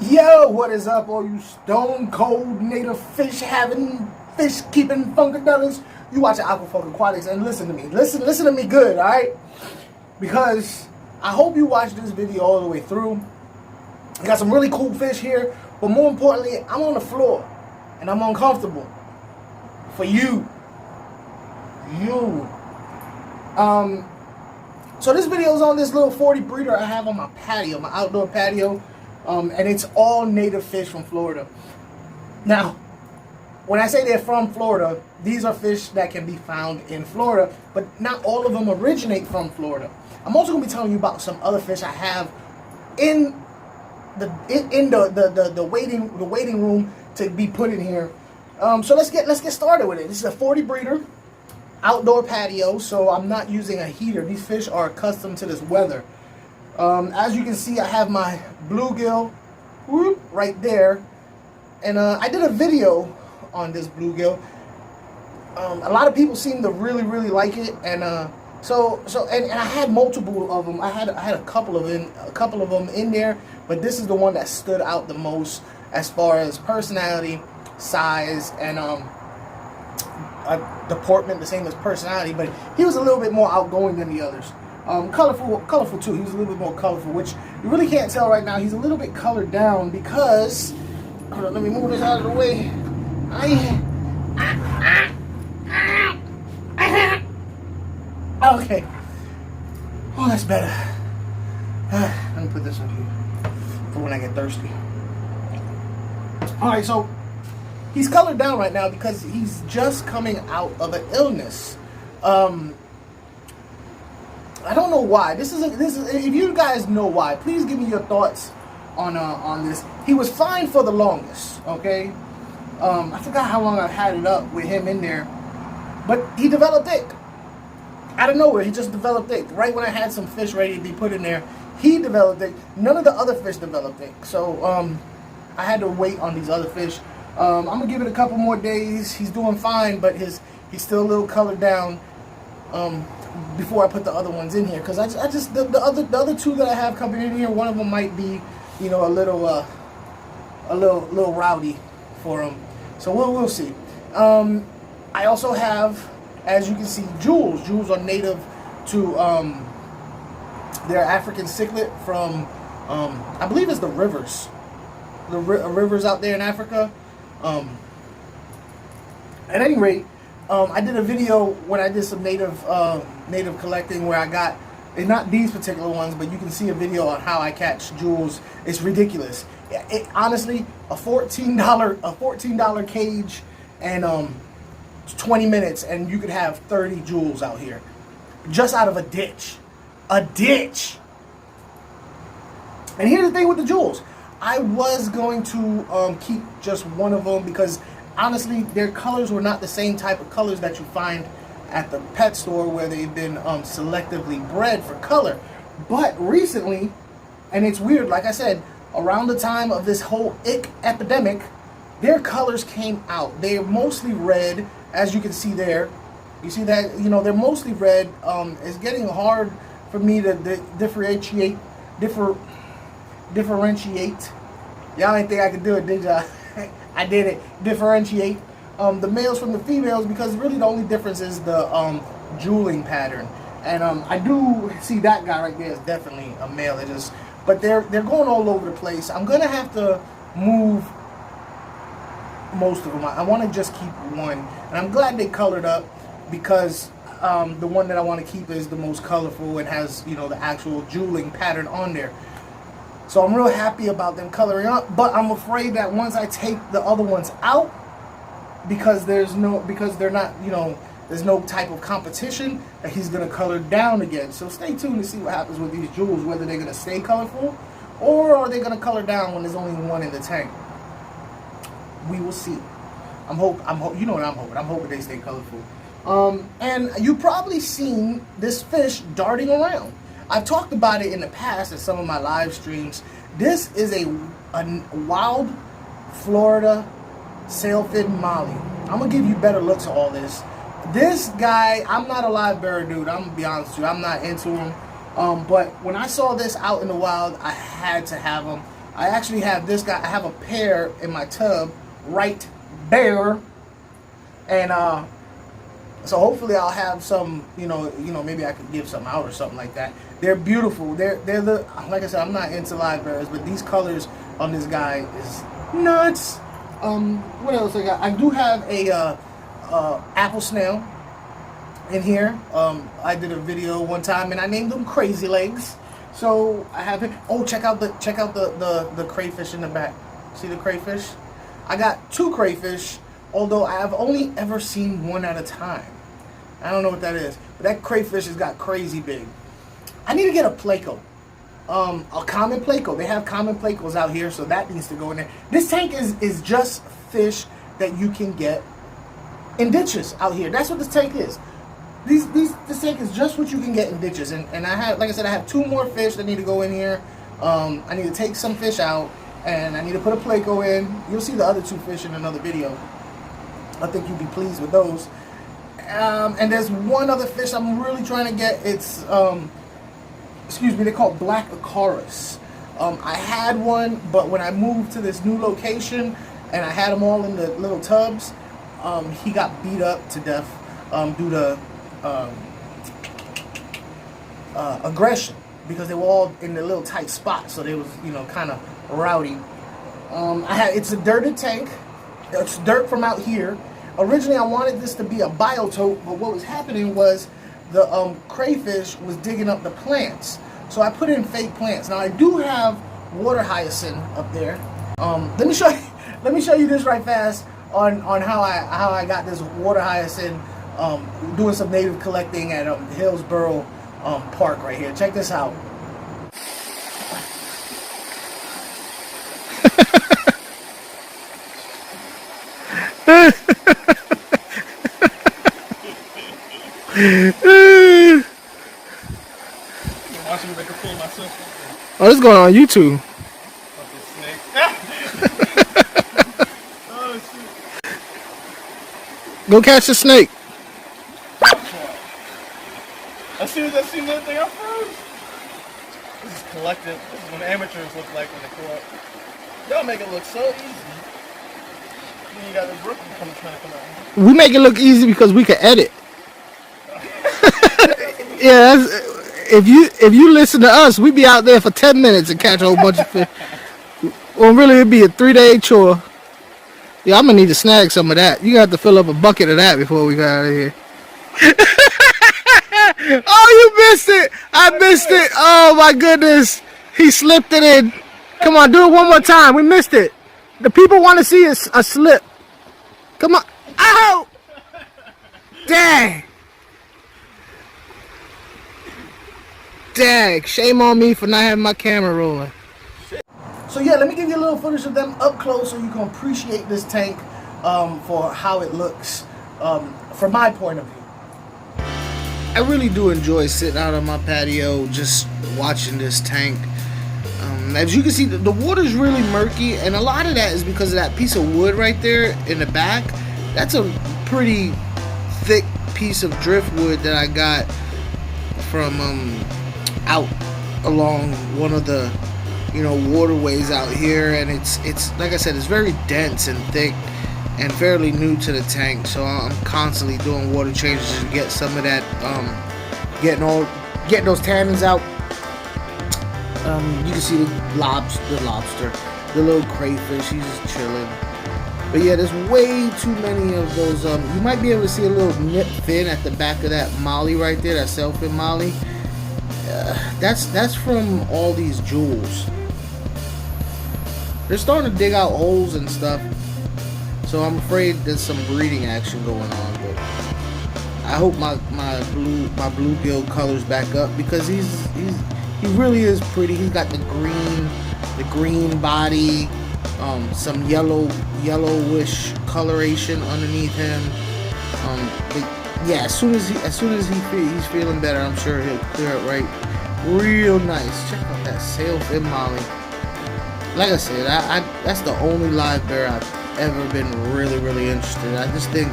Yo, what is up, all you stone cold native fish having, fish keeping funkadelics? You watch Aquatics and listen to me. Listen to me good, alright? Because I hope you watch this video all the way through. I got some really cool fish here, but more importantly, I'm on the floor and I'm uncomfortable. For you. So this video is on this little 40 breeder I have on my patio, my outdoor patio. And it's all native fish from Florida. Now, when I say they're from Florida, these are fish that can be found in Florida, but not all of them originate from Florida. I'm also going to be telling you about some other fish I have in the waiting room to be put in here. So let's get started with it. This is a 40 breeder outdoor patio, so I'm not using a heater. These fish are accustomed to this weather. As you can see, I have my bluegill right there, and I did a video on this bluegill. A lot of people seem to really like it, and so I had multiple of them. I had a couple of them in there, but this is the one that stood out the most as far as personality, size, and deportment, the same as personality, but he was a little bit more outgoing than the others. Colorful too. He was a little bit more colorful, which you really can't tell right now. He's a little bit colored down because, hold on, let me move this out of the way. Okay. Oh, that's better. Let me put this in here for when I get thirsty. Alright, so he's colored down right now because he's just coming out of an illness. I don't know why. This is if you guys know why, please give me your thoughts on this. He was fine for the longest, okay? I forgot how long I've had it up with him in there, but he developed ick. Out of nowhere, he just developed ick. Right when I had some fish ready to be put in there, he developed ick. None of the other fish developed ick, so I had to wait on these other fish. I'm gonna give it a couple more days. He's doing fine, but he's still a little colored down. Before I put the other ones in here, because I just the other two that I have coming in here, one of them might be, you know, a little rowdy for him. So we'll see. I also have, as you can see, jewels. Jewels are native to they're African cichlid from I believe it's the rivers, rivers out there in Africa. At any rate, I did a video when I did some native collecting where I got, and not these particular ones, but you can see a video on how I catch jewels. It's ridiculous. Honestly, a $14 cage and 20 minutes, and you could have 30 jewels out here, just out of a ditch. And here's the thing with the jewels. I was going to keep just one of them because honestly, their colors were not the same type of colors that you find at the pet store where they've been selectively bred for color. But recently, and it's weird, like I said, around the time of this whole ick epidemic, their colors came out. They're mostly red, as you can see there. You see that? You know, they're mostly red. It's getting hard for me to differentiate. Y'all ain't think I could do it, did y'all? I did it. Differentiate the males from the females, because really the only difference is the jeweling pattern. And I do see that guy right there is definitely a male. It just, but they're going all over the place. I'm gonna have to move most of them. I want to just keep one, and I'm glad they colored up because the one that I want to keep is the most colorful and has, you know, the actual jeweling pattern on there. So I'm real happy about them coloring up, but I'm afraid that once I take the other ones out, because they're not, you know, there's no type of competition, that he's gonna color down again. So stay tuned to see what happens with these jewels, whether they're gonna stay colorful or are they gonna color down when there's only one in the tank. We will see. You know what I'm hoping. I'm hoping they stay colorful. And you've probably seen this fish darting around. I've talked about it in the past in some of my live streams. This is a wild Florida Sailfin Molly. I'm going to give you better looks at all this. This guy, I'm not a live bearer dude. I'm going to be honest with you. I'm not into him. But when I saw this out in the wild, I had to have him. I actually have this guy. I have a pair in my tub right there, and so hopefully I'll have some. You know, maybe I could give some out or something like that. They're beautiful. They're the, like I said, I'm not into live bearers, but these colors on this guy is nuts. What else I got? I do have a apple snail in here. I did a video one time and I named them Crazy Legs. So I have it. Oh, check out the crayfish in the back. See the crayfish? I got 2 crayfish, although I have only ever seen one at a time. I don't know what that is, but that crayfish has got crazy big. I need to get a pleco. A common pleco. They have common plecos out here, so that needs to go in there. This tank is just fish that you can get in ditches out here. That's what this tank is. This tank is just what you can get in ditches. And I have, like I said, I have 2 more fish that need to go in here. I need to take some fish out, and I need to put a pleco in. You'll see the other 2 fish in another video. I think you'll be pleased with those. And there's one other fish I'm really trying to get. It's excuse me, they're called black Aquarius. I had one, but when I moved to this new location and I had them all in the little tubs, he got beat up to death due to aggression, because they were all in the little tight spot, so they was, you know, kind of rowdy. It's a dirted tank. It's dirt from out here. Originally, I wanted this to be a biotope, but what was happening was the crayfish was digging up the plants. So I put in fake plants. Now I do have water hyacinth up there. Let me show you this right fast on how I got this water hyacinth. Doing some native collecting at Hillsborough Park right here. Check this out. Oh, this is going on YouTube. Go catch the snake. As soon as I see that thing, I froze. This is collective. This is what amateurs look like when they go up. Y'all make it look so easy. Then you got the brook trying to come out. We make it look easy because we can edit. Yeah, if you listen to us, we be out there for 10 minutes and catch a whole bunch of fish. Well, really, it'd be a 3-day chore. Yeah, I'm gonna need to snag some of that. You got to fill up a bucket of that before we go out of here. Oh, you missed it! I missed it! Oh my goodness! He slipped it in. Come on, do it one more time. We missed it. The people want to see a slip. Come on! Ow! Dang! Dang! Shame on me for not having my camera rolling. So yeah, let me give you a little footage of them up close so you can appreciate this tank for how it looks from my point of view. I really do enjoy sitting out on my patio just watching this tank. As you can see, the water's really murky, and a lot of that is because of that piece of wood right there in the back. That's a pretty thick piece of driftwood that I got from out along one of the waterways out here, and it's like I said, it's very dense and thick and fairly new to the tank, so I'm constantly doing water changes to get some of that getting those tannins out. You can see the lobster, the little crayfish, he's just chilling. But yeah, there's way too many of those. You might be able to see a little nip fin at the back of that molly right there, that Sailfin Molly. That's from all these jewels. They're starting to dig out holes and stuff, so I'm afraid there's some breeding action going on. But I hope my bluegill colors back up, because he really is pretty. He's got the green body, some yellowish coloration underneath him. But yeah, as soon as he's feeling better, I'm sure he'll clear it right real nice. Check out that Sailfin Molly. Like I said, that's the only live bear I've ever been really interested in. I just think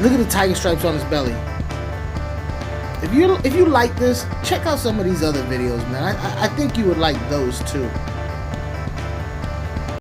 look at the tiger stripes on his belly. If you like this, check out some of these other videos, man. I think you would like those too.